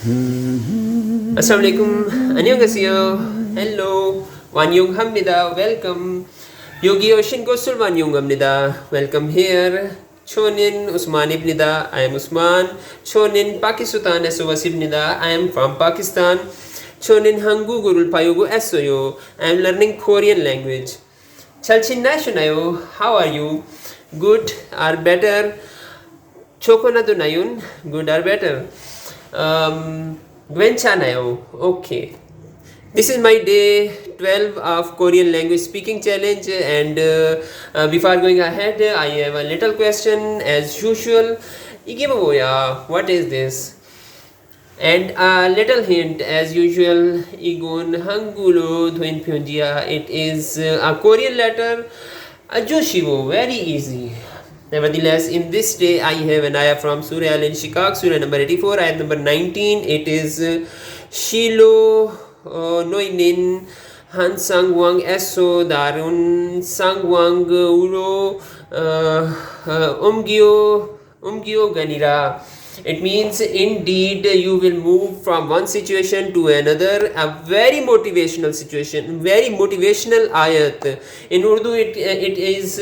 Assalamualaikum, 안녕하세요. Hello, 완용합니다. Welcome. 여기 오신 것을 환영합니다. Welcome here. 저는 우스만입니다. I am Usman. 저는 파키스탄에서 왔습니다. I am from Pakistan. 저는 한국어를 배우고 있어요. I am learning Korean language. 잘 지내시나요? How are you? Good or better? 좋거나도나요? Good or better? 괜찮아요. Okay. This is my day 12 of Korean language speaking challenge, and before going ahead, I have a little question as usual. 이게 뭐야? What is this? And a little hint as usual. 이건 한국어로 된 표현이야. It is a Korean letter. 아주 쉬워. Very easy. Nevertheless, in this day, I have an ayah from Surah Al-Inshiqaq, Surah number 84, ayat number 19. It is Shilo Noinin Han Sangwang Eso Darun Sangwang Uro Umgyo Ganira. It means indeed you will move from one situation to another. A very motivational situation, very motivational ayat. In Urdu, it is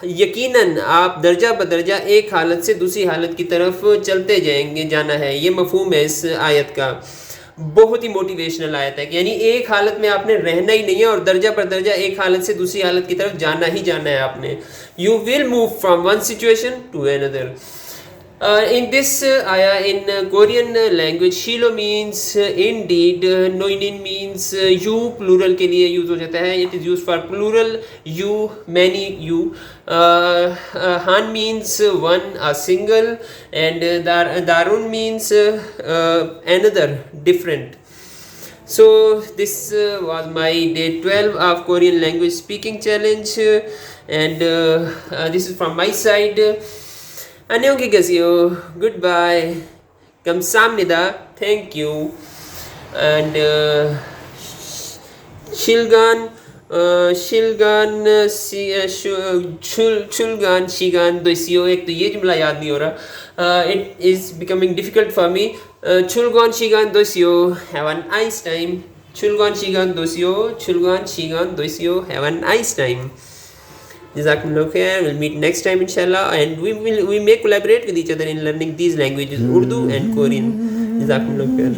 यकीनन आप दर्जा बदर्जा एक हालत से दूसरी हालत की तरफ चलते जाना है. ये मफहूम है इस आयत का. बहुत ही मोटिवेशनल आयत है, यानी एक हालत में आपने रहना ही नहीं है और दर्जा पर दर्जा एक हालत से दूसरी हालत की तरफ जाना ही जाना है आपने. You will move from one situation to another. In this ayah in Korean language, Shilo means indeed, Noinin means you, plural के लिए use हो जाता है. It is used for plural, you, many, you. Han means one, a single, and Darun means another, different. So this was my day 12 of Korean language speaking challenge, and this is from my side. 안녕히계세요. Goodbye. 감사합니다. Thank you. And Shilgan Chulgan Shigan दोसियो. एक तो ये जुमला याद नहीं हो रहा. It is becoming difficult for me. Chulgan Shigan दोसियो. Have a nice time. Chulgan Shigan दोसियो. Chulgan Shigan दोसियो. Have a nice time. Jazakumullah khair. We'll meet next time inshallah, and we may collaborate with each other in learning these languages, Urdu and Korean. Jazakumullah khair.